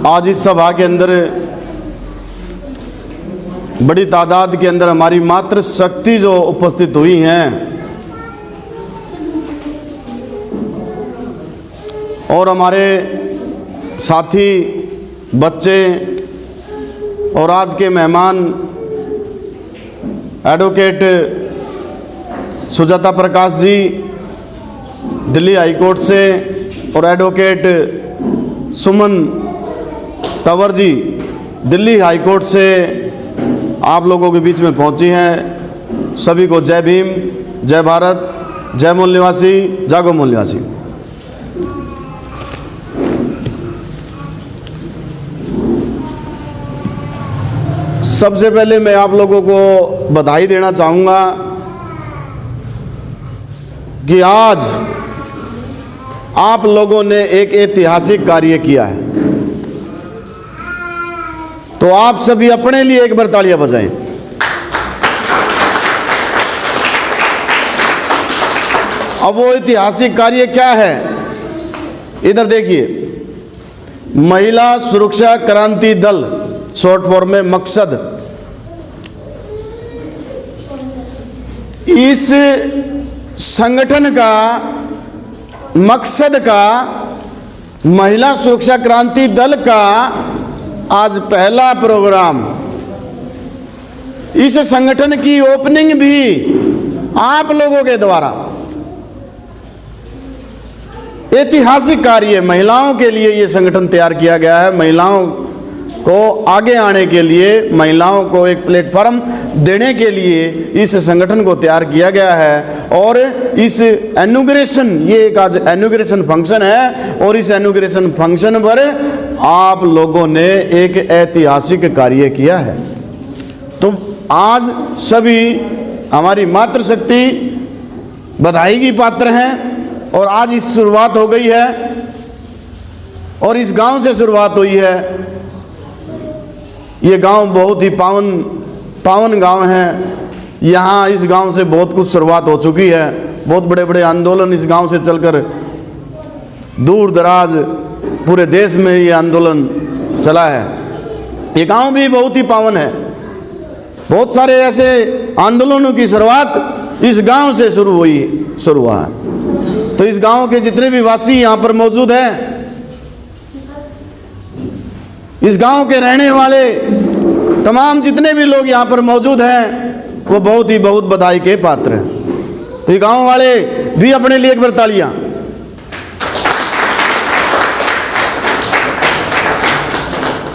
आज इस सभा के अंदर बड़ी तादाद के अंदर हमारी मातृशक्ति जो उपस्थित हुई हैं और हमारे साथी बच्चे और आज के मेहमान advocate Sujata Prakash ji Delhi high court से और एडवोकेट सुमन तंवर जी दिल्ली हाई कोर्ट से आप लोगों के बीच में पहुंची हैं। सभी को जय भीम, जय भारत, जय मूल निवासी, जागो मूल निवासी। सबसे पहले मैं आप लोगों को बधाई देना चाहूँगा कि आज आप लोगों ने एक ऐतिहासिक कार्य किया है, तो आप सभी अपने लिए एक बार तालियां बजाएं। अब वो ऐतिहासिक कार्य क्या है, इधर देखिए। महिला सुरक्षा क्रांति दल, शॉर्ट फॉर्म में मकसद, इस संगठन का मकसद का महिला सुरक्षा क्रांति दल का आज पहला प्रोग्राम, इस संगठन की ओपनिंग भी आप लोगों के द्वारा, ऐतिहासिक कार्य। महिलाओं के लिए ये संगठन तैयार किया गया है, महिलाओं को आगे आने के लिए, महिलाओं को एक प्लेटफॉर्म देने के लिए इस संगठन को तैयार किया गया है। और इस इनॉग्रेशन, ये एक आज इनॉग्रेशन फंक्शन है और इस इनॉग्रेशन फंक्शन पर आप लोगों ने एक ऐतिहासिक कार्य किया है। तो आज सभी हमारी मातृशक्ति बधाई की पात्र हैं और आज इस शुरुआत हो गई है और इस गांव से शुरुआत हुई है। ये गांव बहुत ही पावन गांव है। यहाँ इस गांव से बहुत कुछ शुरुआत हो चुकी है। बहुत बड़े बड़े आंदोलन इस गांव से चलकर दूर दराज पूरे देश में ये आंदोलन चला है। ये गांव भी बहुत ही पावन है। बहुत सारे ऐसे आंदोलनों की शुरुआत इस गांव से शुरू हुआ है। तो इस गांव के जितने भी वासी यहाँ पर मौजूद हैं, इस गांव के रहने वाले तमाम जितने भी लोग यहाँ पर मौजूद हैं, वो बहुत बधाई के पात्र हैं। तो ये गांव वाले भी अपने लिए एक बार तालियां।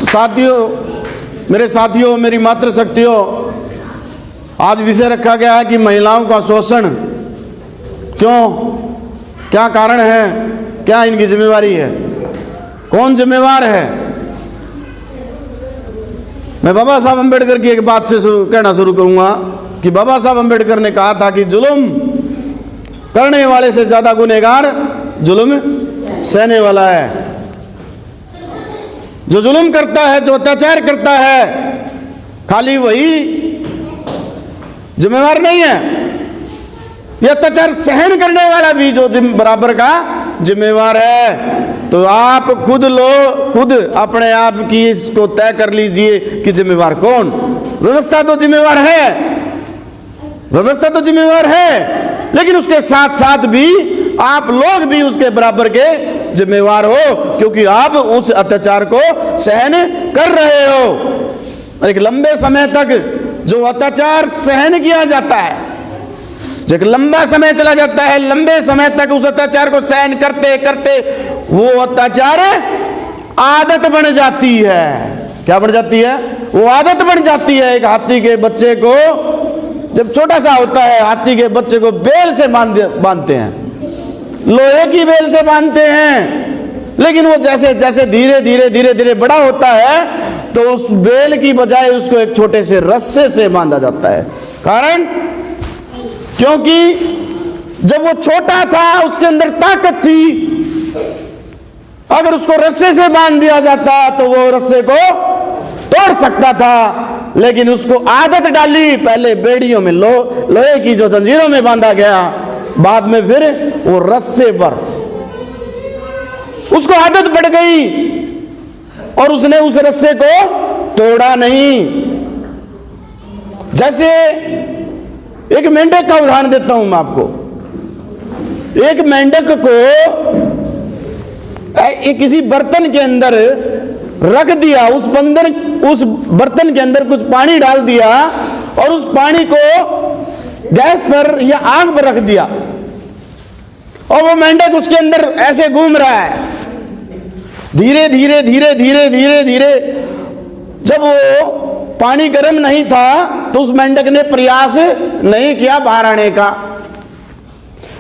तो साथियों, मेरे साथियों, मेरी मातृशक्तियों, आज विषय रखा गया है कि महिलाओं का शोषण क्यों, क्या कारण है, क्या इनकी जिम्मेवारी है, कौन जिम्मेवार है। मैं बाबा साहब अम्बेडकर की एक बात से कहना शुरू करूंगा कि बाबा साहब अम्बेडकर ने कहा था कि जुल्म करने वाले से ज्यादा गुनहगार जुल्म सहने वाला है। जो जुल्म करता है, जो अत्याचार करता है, खाली वही जिम्मेवार नहीं है, ये अत्याचार सहन करने वाला भी जो बराबर का जिम्मेवार है। तो आप खुद अपने आप की इसको तय कर लीजिए कि जिम्मेवार कौन। व्यवस्था तो जिम्मेवार है, व्यवस्था तो जिम्मेवार है, लेकिन उसके साथ साथ भी आप लोग भी उसके बराबर के जिम्मेवार हो, क्योंकि आप उस अत्याचार को सहन कर रहे हो। एक लंबे समय तक जो अत्याचार सहन किया जाता है, जो एक लंबा समय चला जाता है, लंबे समय तक उस अत्याचार को सहन करते करते वो अत्याचार आदत बन जाती है। क्या बन जाती है? वो आदत बन जाती है। एक हाथी के बच्चे को जब छोटा सा होता है, हाथी के बच्चे को बेल से बांधते हैं, लोहे की बेल से बांधते हैं, लेकिन वो जैसे जैसे धीरे धीरे बड़ा होता है तो उस बेल की बजाय उसको एक छोटे से रस्से से बांधा जाता है। कारण, क्योंकि जब वो छोटा था उसके अंदर ताकत थी, अगर उसको रस्से से बांध दिया जाता तो वो रस्से को तोड़ सकता था, लेकिन उसको आदत डाली, पहले बेड़ियों में लोहे की जो जंजीरों में बांधा गया, बाद में फिर वो रस्से पर उसको आदत पड़ गई और और उसने उस रस्से को तोड़ा नहीं। जैसे एक मेंढक का उदाहरण देता हूं मैं आपको। एक मेंढक को किसी बर्तन के अंदर रख दिया, उस बर्तन के अंदर कुछ पानी डाल दिया और उस पानी को गैस पर या आग पर रख दिया, और वो मेंढक उसके अंदर ऐसे घूम रहा है। धीरे धीरे धीरे धीरे धीरे धीरे जब वो पानी गर्म नहीं था तो उस मेंढक ने प्रयास नहीं किया बाहर आने का,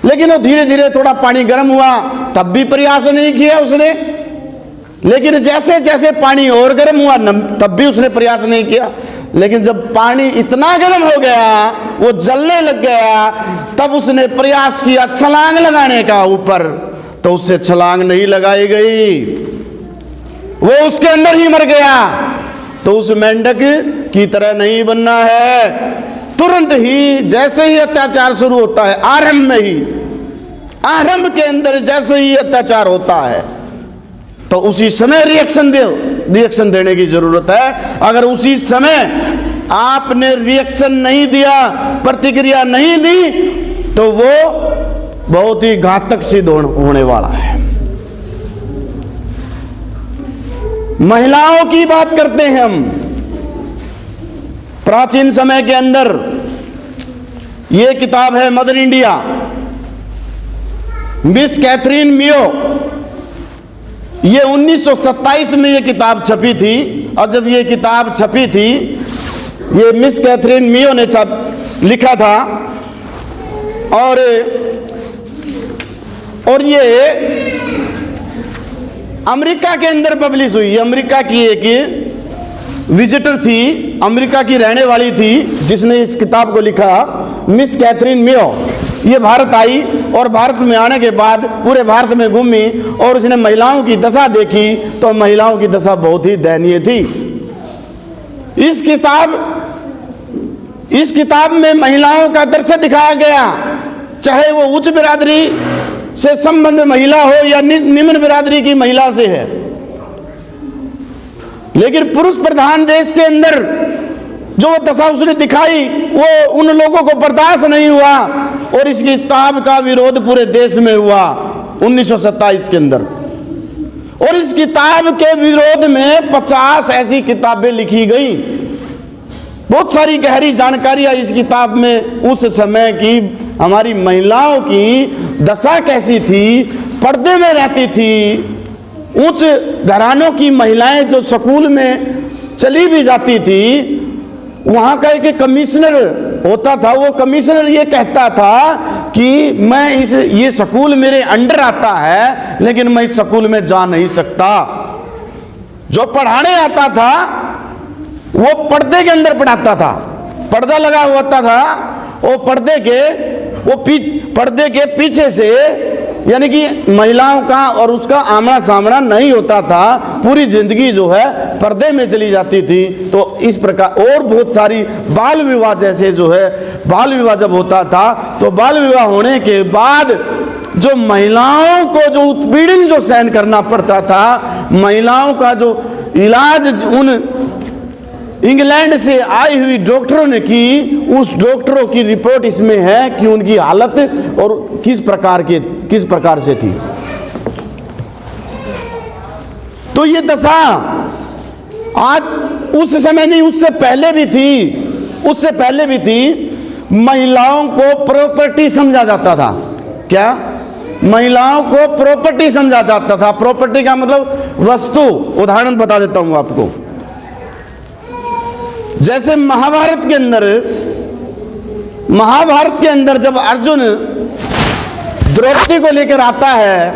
लेकिन वो धीरे धीरे थोड़ा पानी गर्म हुआ तब भी प्रयास नहीं किया उसने। लेकिन जैसे जैसे पानी और गर्म हुआ तब भी उसने प्रयास नहीं किया। लेकिन जब पानी इतना गर्म हो गया, वो जलने लग गया, तब उसने प्रयास किया छलांग लगाने का ऊपर, तो उससे छलांग नहीं लगाई गई, वो उसके अंदर ही मर गया। तो उस मेंढक की तरह नहीं बनना है। तुरंत ही जैसे ही अत्याचार शुरू होता है, आरंभ के अंदर जैसे ही अत्याचार होता है, तो उसी समय रिएक्शन देने की जरूरत है। अगर उसी समय आपने रिएक्शन नहीं दिया, प्रतिक्रिया नहीं दी, तो वो बहुत ही घातक सिद्ध होने वाला है। महिलाओं की बात करते हैं हम। प्राचीन समय के अंदर ये किताब है मदर इंडिया, मिस कैथरीन मियो, ये 1927 में ये किताब छपी थी। और जब ये किताब छपी थी, ये मिस कैथरीन मियो ने लिखा था, और ये अमेरिका के अंदर पब्लिश हुई। अमेरिका की एक विजिटर थी, अमेरिका की रहने वाली थी, जिसने इस किताब को लिखा, मिस कैथरीन मियो। ये भारत आई और भारत में आने के बाद पूरे भारत में घूमी और उसने महिलाओं की दशा देखी, तो महिलाओं की दशा बहुत ही दयनीय थी। इस किताब में महिलाओं का दृश्य दिखाया गया, चाहे वो उच्च बिरादरी से संबंध महिला हो या निम्न बिरादरी की महिला से है। लेकिन पुरुष प्रधान देश के अंदर जो दशा उसने दिखाई, वो उन लोगों को बर्दाश्त नहीं हुआ और इस किताब का विरोध पूरे देश में हुआ 1927 के अंदर। और इस किताब के विरोध में 50 ऐसी किताबें लिखी गई। बहुत सारी गहरी जानकारियां इस किताब में उस समय की हमारी महिलाओं की दशा कैसी थी, पर्दे में रहती थी। उच्च घरानों की महिलाएं जो स्कूल में चली भी जाती थी, वहाँ का एक कमिश्नर होता था, वो कमिश्नर ये कहता था कि मैं ये स्कूल मेरे अंडर आता है, लेकिन मैं इस स्कूल में जा नहीं सकता। जो पढ़ाने आता था वो पर्दे के अंदर पढ़ाता था, पर्दा लगा हुआ था, वो पर्दे के पीछे से, यानी कि महिलाओं का और उसका आमना सामना नहीं होता था। पूरी जिंदगी जो है पर्दे में चली जाती थी। तो इस प्रकार और बहुत सारी बाल विवाह, जैसे जो है बाल विवाह जब होता था, तो बाल विवाह होने के बाद जो महिलाओं को जो उत्पीड़न जो सहन करना पड़ता था, महिलाओं का जो इलाज उन इंग्लैंड से आई हुई डॉक्टरों ने की, उस डॉक्टरों की रिपोर्ट इसमें है कि उनकी हालत और किस प्रकार से थी। तो ये दशा आज उस समय नहीं, उससे पहले भी थी। महिलाओं को प्रॉपर्टी समझा जाता था। क्या? महिलाओं को प्रॉपर्टी समझा जाता था। प्रॉपर्टी का मतलब वस्तु। उदाहरण बता देता हूं आपको। जैसे महाभारत के अंदर जब अर्जुन द्रौपदी को लेकर आता है,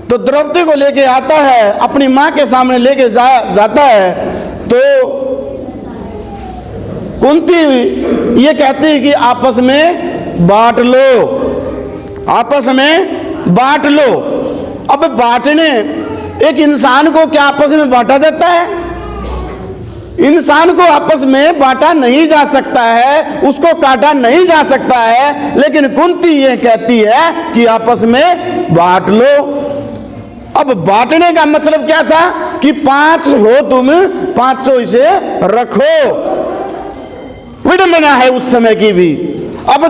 तो द्रौपदी को लेकर आता है, अपनी मां के सामने लेकर जाता है, तो कुंती ये कहती है कि आपस में बांट लो। अब बांटने, एक इंसान को क्या आपस में बांटा जाता है? इंसान को आपस में बांटा नहीं जा सकता है, उसको काटा नहीं जा सकता है, लेकिन कुंती ये कहती है कि आपस में बांट लो। अब बांटने का मतलब क्या था कि 5 हो तुम, 5 इसे रखो। विडंबना है उस समय की भी। अब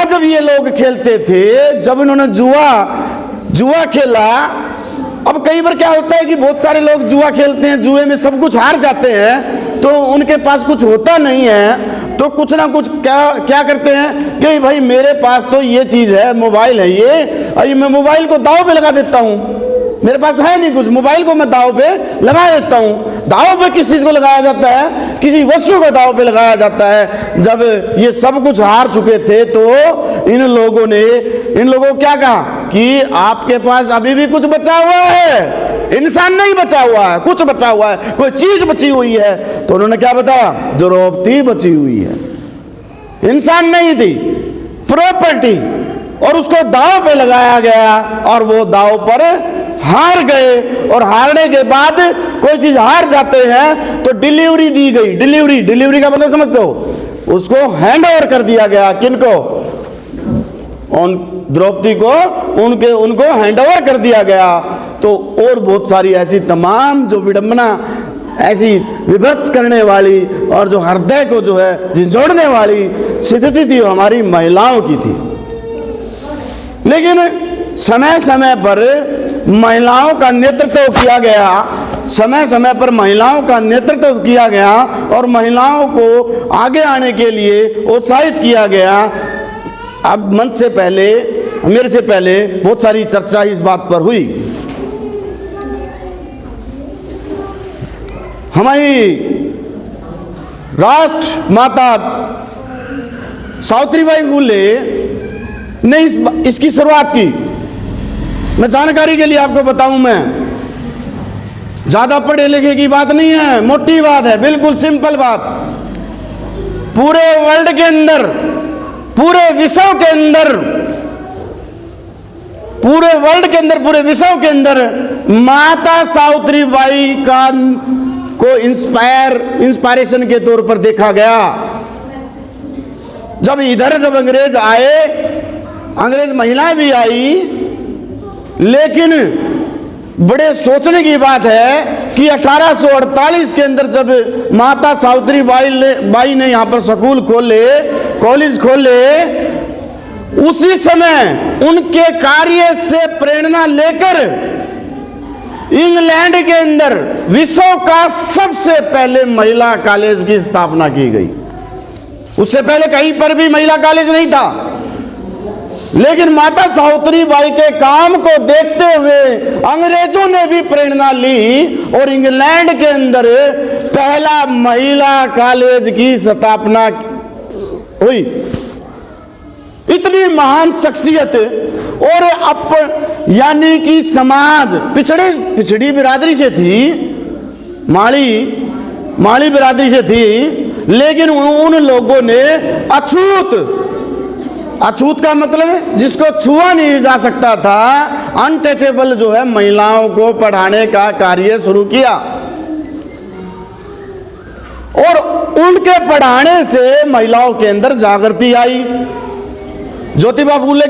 जब ये लोग खेलते थे, जब इन्होंने जुआ खेला, अब कई बार क्या होता है कि बहुत सारे लोग जुआ खेलते हैं, जुए में सब कुछ हार जाते हैं, तो उनके पास कुछ होता नहीं है, तो कुछ ना कुछ क्या करते हैं कि भाई मेरे पास तो ये चीज़ है, मोबाइल है ये मैं मोबाइल को दांव पे लगा देता हूँ, मेरे पास है नहीं कुछ, मोबाइल को मैं दांव पे लगा देता हूँ। दांव पे किस चीज़ को लगाया जाता है? किसी वस्तु को दांव पे लगाया जाता है। जब ये सब कुछ हार चुके थे तो इन लोगों क्या कहा कि आपके पास अभी भी कुछ बचा हुआ है, इंसान नहीं बचा हुआ है, कुछ बचा हुआ है, कोई चीज बची हुई है। तो उन्होंने क्या बताया? द्रौपदी बची हुई है, इंसान नहीं थी, प्रॉपर्टी, और उसको दांव पे लगाया गया और वो दांव पर हार गए। और हारने के बाद कोई चीज हार जाते हैं तो डिलीवरी दी गई। डिलीवरी का मतलब समझते हो? उसको हैंड ओवर कर दिया गया। किनको? द्रौपदी को उनको हैंड ओवर कर दिया गया। तो और बहुत सारी ऐसी तमाम जो विडंबना, ऐसी विभत्स करने वाली और जो हृदय को जो है झिंझोड़ने वाली स्थिति थी, हमारी महिलाओं की थी। लेकिन समय समय पर महिलाओं का नेतृत्व किया गया, समय समय पर महिलाओं का नेतृत्व किया गया और महिलाओं को आगे आने के लिए उत्साहित किया गया। अब मंच से पहले, मेरे से पहले बहुत सारी चर्चा इस बात पर हुई। हमारी राष्ट्र माता सावित्रीबाई फुले ने इसकी शुरुआत की। मैं जानकारी के लिए आपको बताऊं, मैं ज्यादा पढ़े लिखे की बात नहीं है, मोटी बात है, बिल्कुल सिंपल बात। पूरे वर्ल्ड के अंदर, पूरे विश्व के अंदर, पूरे वर्ल्ड के अंदर, पूरे विश्व के अंदर माता सावित्रीबाई को इंस्पायरेशन के तौर पर देखा गया। जब अंग्रेज आए, अंग्रेज महिलाएं भी आई, लेकिन बड़े सोचने की बात है कि 1848 के अंदर जब माता सावित्रीबाई ने यहाँ पर स्कूल खोले, कॉलेज खोले, उसी समय उनके कार्य से प्रेरणा लेकर इंग्लैंड के अंदर विश्व का सबसे पहले महिला कॉलेज की स्थापना की गई। उससे पहले कहीं पर भी महिला कॉलेज नहीं था, लेकिन माता सावित्रीबाई के काम को देखते हुए अंग्रेजों ने भी प्रेरणा ली और इंग्लैंड के अंदर पहला महिला कॉलेज की स्थापना हुई। इतनी महान शख्सियत, और यानी कि समाज पिछड़ी बिरादरी से थी, माली बिरादरी से थी, लेकिन उन लोगों ने अछूत का मतलब है जिसको छुआ नहीं जा सकता था, अनटचेबल जो है महिलाओं को पढ़ाने का कार्य शुरू किया। और उनके पढ़ाने से महिलाओं के अंदर जागृति आई। ज्योतिबा फूले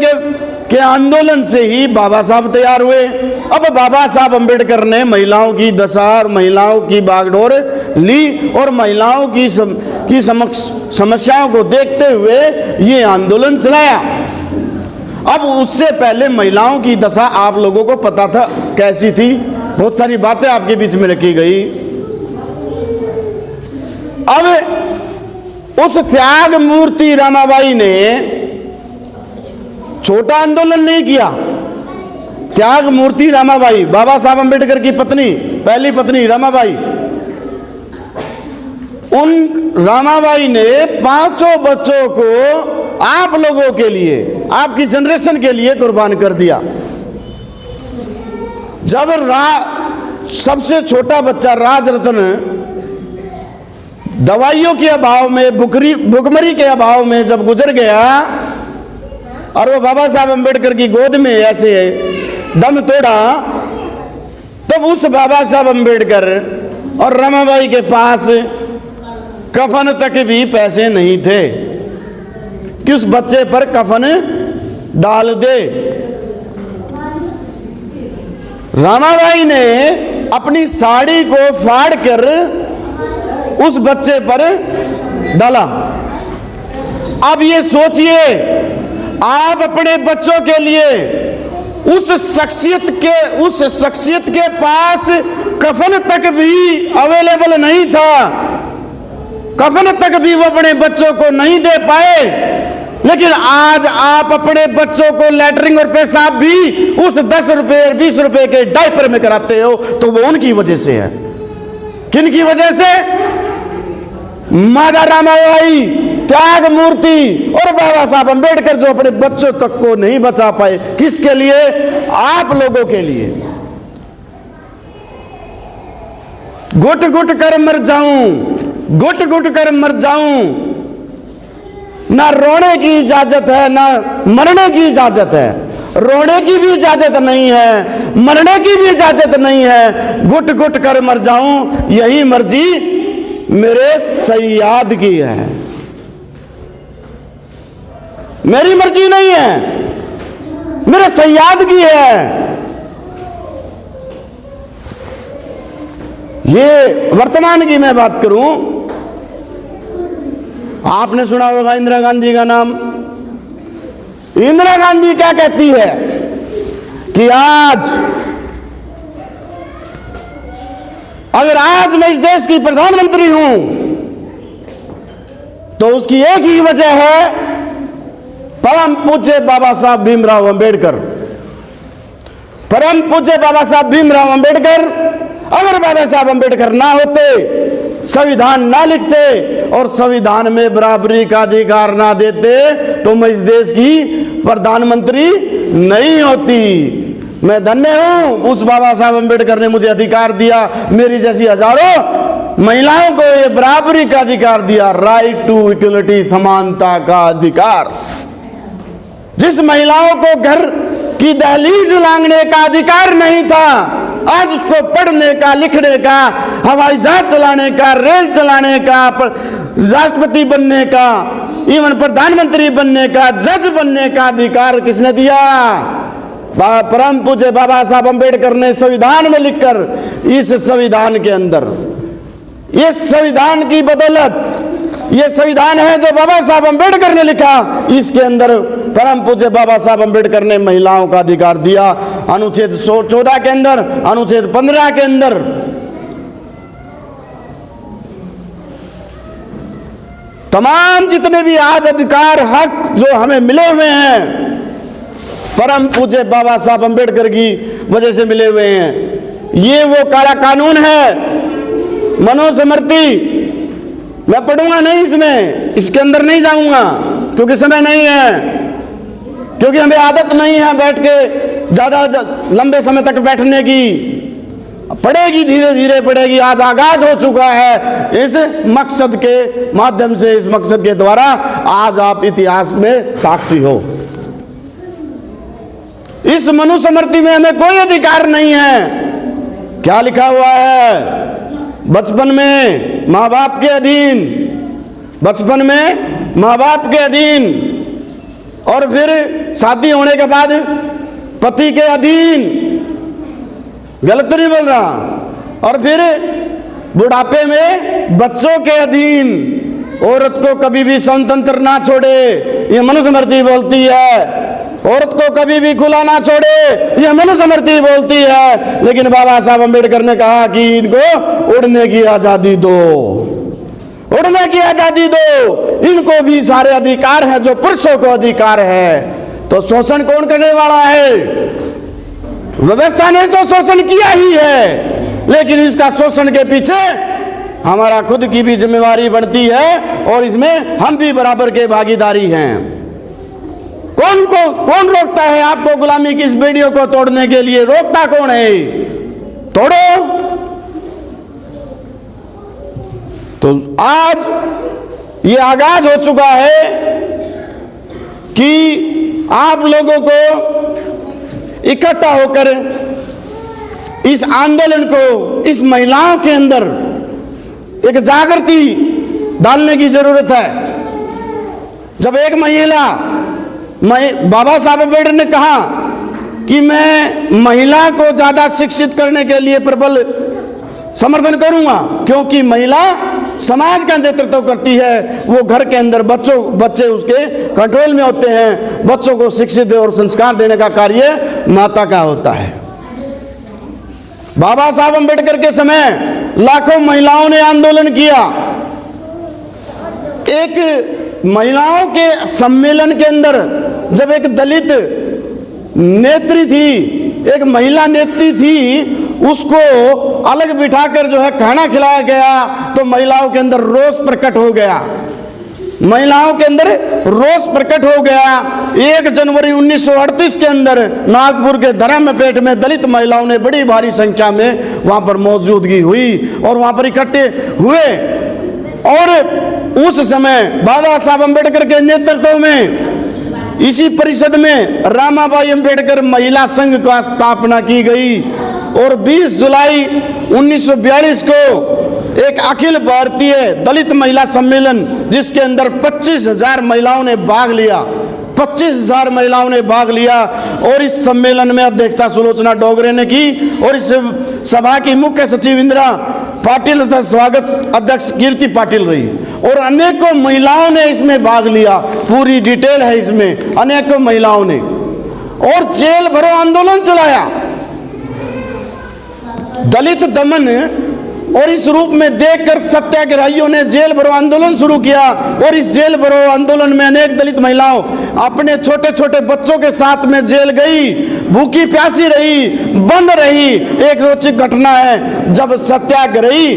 के आंदोलन से ही बाबा साहब तैयार हुए। अब बाबा साहब अंबेडकर ने महिलाओं की दशा और महिलाओं की बागडोर ली और महिलाओं की समस्याओं को देखते हुए ये आंदोलन चलाया। अब उससे पहले महिलाओं की दशा आप लोगों को पता था कैसी थी, बहुत सारी बातें आपके बीच में रखी गई। अब उस त्याग मूर्ति रमाबाई ने छोटा आंदोलन नहीं किया। त्याग मूर्ति रमाबाई, बाबा साहब अंबेडकर की पत्नी, पहली पत्नी रमाबाई, उन रमाबाई ने 5 बच्चों को आप लोगों के लिए, आपकी जनरेशन के लिए कुर्बान कर दिया। जब सबसे छोटा बच्चा राजरत्न दवाइयों के अभाव में, भुखमरी के अभाव में जब गुजर गया और वो बाबा साहब अंबेडकर की गोद में ऐसे दम तोड़ा, तब उस बाबा साहब अंबेडकर और रमाबाई के पास कफन तक भी पैसे नहीं थे कि उस बच्चे पर कफन डाल दे। रामाबाई ने अपनी साड़ी को फाड़ कर उस बच्चे पर डाला। अब ये सोचिए, आप अपने बच्चों के लिए उस शख्सियत के पास कफन तक भी अवेलेबल नहीं था, कफन तक भी वो अपने बच्चों को नहीं दे पाए, लेकिन आज आप अपने बच्चों को लैटरिन और पेशाब भी उस 10 रुपए 20 रुपए के डायपर में कराते हो, तो वो उनकी वजह से है। किन की वजह से? माता रामाबाई, त्याग मूर्ति और बाबा साहब अंबेडकर जो अपने बच्चों तक को नहीं बचा पाए। किसके लिए? आप लोगों के लिए। घुट घुट कर मर जाऊं, घुट घुट कर मर जाऊं, ना रोने की इजाजत है ना मरने की इजाजत है। रोने की भी इजाजत नहीं है, मरने की भी इजाजत नहीं है। घुट घुट कर मर जाऊं, यही मर्जी मेरे सैयाद की है, मेरी मर्जी नहीं है, मेरे सैयाद की है। ये वर्तमान की मैं बात करूं, आपने सुना होगा इंदिरा गांधी का नाम। इंदिरा गांधी क्या कहती है कि अगर आज मैं इस देश की प्रधानमंत्री हूं तो उसकी एक ही वजह है, परम पूज्य बाबा साहब भीमराव अंबेडकर। परम पूज्य बाबा साहब भीमराव अंबेडकर, अगर बाबा साहब अंबेडकर ना होते, संविधान ना लिखते और संविधान में बराबरी का अधिकार ना देते, तो मैं इस देश की प्रधानमंत्री नहीं होती। मैं धन्य हूं, उस बाबा साहब अंबेडकर ने मुझे अधिकार दिया, मेरी जैसी हजारों महिलाओं को ये बराबरी का अधिकार दिया, राइट टू इक्वलिटी, समानता का अधिकार। जिस महिलाओं को घर की दहलीज लांघने का अधिकार नहीं था, आज उसको पढ़ने का, लिखने का, हवाई जहाज चलाने का, रेल चलाने का, राष्ट्रपति बनने का, इवन प्रधानमंत्री बनने का, जज बनने का अधिकार किसने दिया? परम पूज्य बाबा साहब अंबेडकर ने संविधान में लिखकर, इस संविधान के अंदर, ये संविधान की बदौलत, ये संविधान है जो बाबा साहब अंबेडकर ने लिखा, इसके अंदर परम पूज्य बाबा साहब अंबेडकर ने महिलाओं का अधिकार दिया। अनुच्छेद 14 के अंदर, अनुच्छेद 15 के अंदर तमाम जितने भी आज अधिकार, हक जो हमें मिले हुए हैं, परम पूज्य बाबा साहब अंबेडकर की वजह से मिले हुए हैं। ये वो काला कानून है, मनुस्मृति। मैं पढ़ूंगा नहीं इसमें, इसके अंदर नहीं जाऊंगा क्योंकि समय नहीं है, क्योंकि हमें आदत नहीं है बैठ के ज्यादा लंबे समय तक बैठने की। पढ़ेगी, धीरे धीरे पढ़ेगी। आज आगाज हो चुका है इस मकसद के माध्यम से, इस मकसद के द्वारा आज आप इतिहास में साक्षी हो। इस मनुस्मृति में हमें कोई अधिकार नहीं है। क्या लिखा हुआ है? बचपन में माँ बाप के अधीन, बचपन में माँ बाप के अधीन, और फिर शादी होने के बाद पति के अधीन। गलत नहीं बोल रहा। और फिर बुढ़ापे में बच्चों के अधीन। औरत को कभी भी स्वतंत्र ना छोड़े, ये मनुस्मृति बोलती है। औरत को कभी भी खुला ना छोड़े, ये मनुस्मृति बोलती है। लेकिन बाबा साहब अंबेडकर ने कहा कि इनको उड़ने की आजादी दो, उड़ने की आजादी दो। इनको भी सारे अधिकार हैं जो पुरुषों को अधिकार है। तो शोषण कौन करने वाला है? व्यवस्था ने तो शोषण किया ही है, लेकिन इसका शोषण के पीछे हमारा खुद की भी जिम्मेवारी बनती है और इसमें हम भी बराबर के भागीदारी हैं। कौन रोकता है आपको गुलामी की इस बेड़ियों को तोड़ने के लिए? रोकता कौन है? तोड़ो। तो आज ये आगाज हो चुका है कि आप लोगों को इकट्ठा होकर इस आंदोलन को, इस महिलाओं के अंदर एक जागृति डालने की जरूरत है। जब एक महिला, बाबा साहब अम्बेडकर ने कहा कि मैं महिला को ज़्यादा शिक्षित करने के लिए प्रबल समर्थन करूंगा, क्योंकि महिला समाज का नेतृत्व करती है। वो घर के अंदर बच्चे उसके कंट्रोल में होते हैं। बच्चों को शिक्षित और संस्कार देने का कार्य माता का होता है। बाबा साहब अम्बेडकर के समय लाखों महिलाओं ने आंदोलन किया। एक महिलाओं के सम्मेलन के अंदर जब एक दलित नेत्री थी, एक महिला नेत्री थी, उसको अलग बिठाकर जो है खाना खिलाया गया, तो महिलाओं के अंदर रोष प्रकट हो गया। महिलाओं के अंदर रोष प्रकट हो गया। 1 जनवरी 1938 के अंदर नागपुर के धर्मपेट में दलित महिलाओं ने बड़ी भारी संख्या में वहां पर मौजूदगी हुई और वहां पर इकट्ठे हुए। और उस समय बाबा साहब अम्बेडकर के नेतृत्व में इसी परिषद में रामाबाई अम्बेडकर महिला संघ का स्थापना की गई और 20 जुलाई 1942 को एक अखिल भारतीय दलित महिला सम्मेलन, जिसके अंदर 25,000 महिलाओं ने भाग लिया, 25,000 महिलाओं ने भाग लिया। और इस सम्मेलन में अध्यक्षता सुलोचना डोगरे ने की और इस सभा की मुख्य सचिव इंदिरा पाटिल तथा स्वागत अध्यक्ष कीर्ति पाटिल रही और अनेकों महिलाओं ने इसमें भाग लिया। पूरी डिटेल है इसमें, अनेकों महिलाओं ने। और जेल भरो आंदोलन चलाया, दलित दमन और इस रूप में देखकर सत्याग्रहियों ने जेल भरो आंदोलन शुरू किया। और इस जेल भरो आंदोलन में अनेक दलित महिलाओं अपने छोटे छोटे बच्चों के साथ में जेल गई, भूखी प्यासी रही, बंद रही। एक रोचक घटना है, जब सत्याग्रही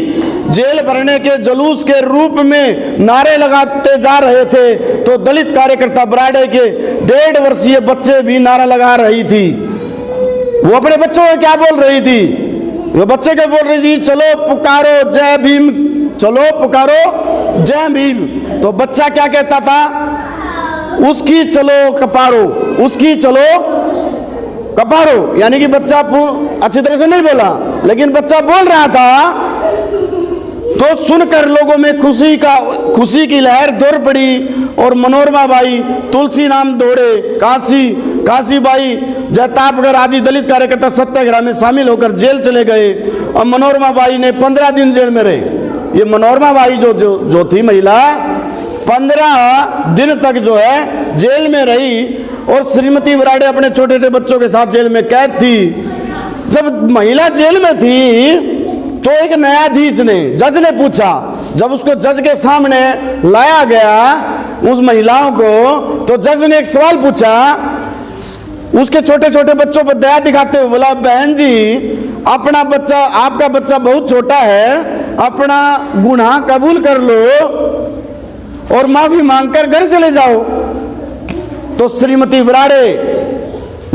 जेल भरने के जुलूस के रूप में नारे लगाते जा रहे थे, तो दलित कार्यकर्ता बराड़े के 1.5 वर्षीय बच्चे भी नारा लगा रही थी। वो अपने बच्चों को क्या बोल रही थी? वो बच्चे क्या बोल रही थी? चलो पुकारो जय भीम, चलो पुकारो जय भीम। तो बच्चा क्या कहता था? उसकी चलो कपारो, उसकी चलो कपारो। यानी कि बच्चा अच्छी तरह से नहीं बोला, लेकिन बच्चा बोल रहा था। तो सुनकर लोगों में खुशी की लहर दौड़ पड़ी और मनोरमा बाई, तुलसी राम दोड़े, काशीबाई, जयतापगढ़ आदि दलित कार्यकर्ता सत्याग्रह में शामिल होकर जेल चले गए। और मनोरमा बाई ने 15 दिन जेल में रहे। ये मनोरमा बाई जो थी महिला, 15 दिन तक जो है जेल में रही। और श्रीमती बराड़े अपने छोटे छोटे बच्चों के साथ जेल में कैद थी। जब महिला जेल में थी तो एक न्यायाधीश ने, जज ने पूछा, जब उसको जज के सामने लाया गया उस महिलाओं को, तो जज ने एक सवाल पूछा उसके छोटे छोटे बच्चों पर दया दिखाते हुए। बोला, बहन जी, अपना बच्चा, आपका बच्चा बहुत छोटा है, अपना गुनाह कबूल कर लो और माफी मांगकर घर चले जाओ। तो श्रीमती बराड़े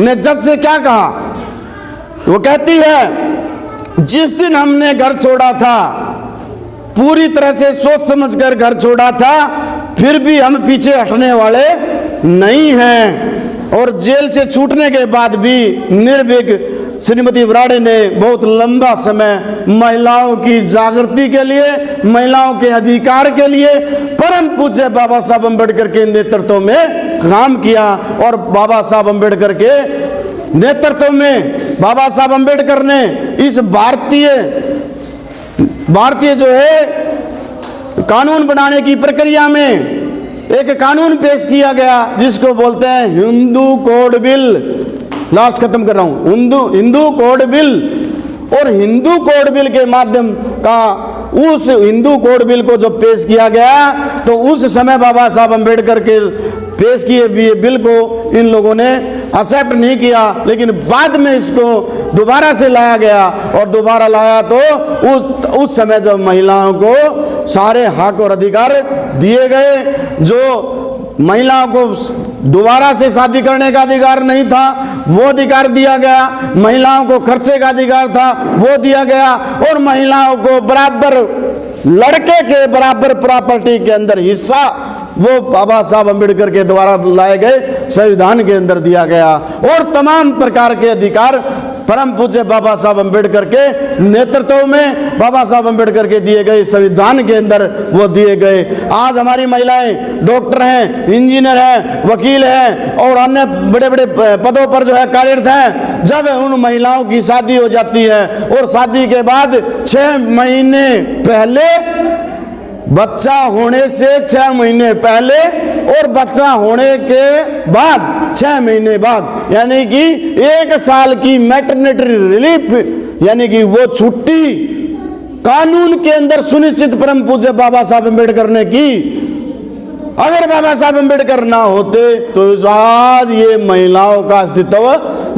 ने जज से क्या कहा? वो कहती है, जिस दिन हमने घर छोड़ा था, पूरी तरह से सोच समझकर घर छोड़ा था, फिर भी हम पीछे हटने वाले नहीं हैं। और जेल से छूटने के बाद भी निर्भीक श्रीमती बराड़े ने बहुत लंबा समय महिलाओं की जागृति के लिए, महिलाओं के अधिकार के लिए परम पूज्य बाबा साहब अम्बेडकर के नेतृत्व में काम किया। और बाबा साहब अम्बेडकर के नेतृत्व में बाबा साहब अम्बेडकर ने इस भारतीय जो है कानून बनाने की प्रक्रिया में एक कानून पेश किया गया, जिसको बोलते हैं हिंदू कोड बिल। लास्ट खत्म कर रहा हूं, हिंदू कोड बिल। और हिंदू कोड बिल के माध्यम का, उस हिंदू कोड बिल को जब पेश किया गया, तो उस समय बाबा साहब अम्बेडकर के पेश किए बिल को इन लोगों ने एक्सेप्ट नहीं किया। लेकिन बाद में इसको दोबारा से लाया गया और दोबारा लाया तो उस समय जब महिलाओं को सारे हक और अधिकार दिए गए, जो महिलाओं को दोबारा से शादी करने का अधिकार नहीं था वो अधिकार दिया गया, महिलाओं को खर्चे का अधिकार था वो दिया गया, और महिलाओं को बराबर लड़के के बराबर प्रॉपर्टी के अंदर हिस्सा वो बाबा साहब अम्बेडकर के द्वारा लाए गए संविधान के अंदर दिया गया। और तमाम प्रकार के अधिकार परम पूज्य बाबा साहब अम्बेडकर के नेतृत्व में, बाबा साहब अम्बेडकर के दिए गए संविधान के अंदर वो दिए गए। आज हमारी महिलाएं डॉक्टर हैं, इंजीनियर हैं, वकील हैं और अन्य बड़े बड़े पदों पर जो है कार्यरत हैं। जब उन महिलाओं की शादी हो जाती है और शादी के बाद 6 महीने पहले, बच्चा होने से 6 महीने पहले और बच्चा होने के बाद 6 महीने बाद, यानी कि 1 साल की मैटरनिटी रिलीफ, यानी कि वो छुट्टी कानून के अंदर सुनिश्चित परम पूज्य बाबा साहब अम्बेडकर ने की। अगर बाबा साहब अम्बेडकर ना होते तो आज ये महिलाओं का अस्तित्व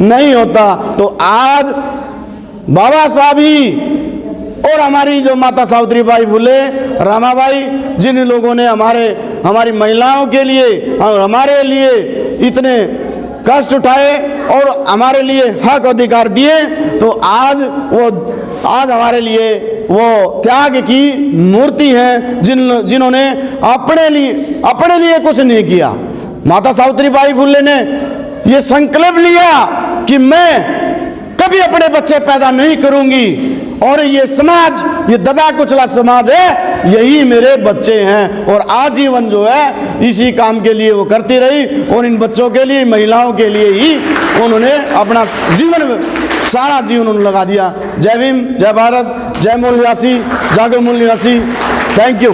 नहीं होता। तो आज बाबा साहब ही और हमारी जो माता सावित्रीबाई फुले, रमाबाई, जिन लोगों ने हमारी महिलाओं के लिए और हमारे लिए इतने कष्ट उठाए और हमारे लिए हक अधिकार दिए, तो आज हमारे लिए वो त्याग की मूर्ति है, जिन्होंने अपने लिए कुछ नहीं किया। माता सावित्रीबाई फुले ने ये संकल्प लिया कि मैं कभी अपने बच्चे पैदा नहीं करूंगी और ये समाज, ये दबा कुचला समाज है, यही मेरे बच्चे हैं। और आजीवन जो है इसी काम के लिए वो करती रही और इन बच्चों के लिए, महिलाओं के लिए ही उन्होंने अपना सारा जीवन उन्होंने लगा दिया। जय भीम, जय भारत, जय मूल निवासी, जागो मूल निवासी। Thank you.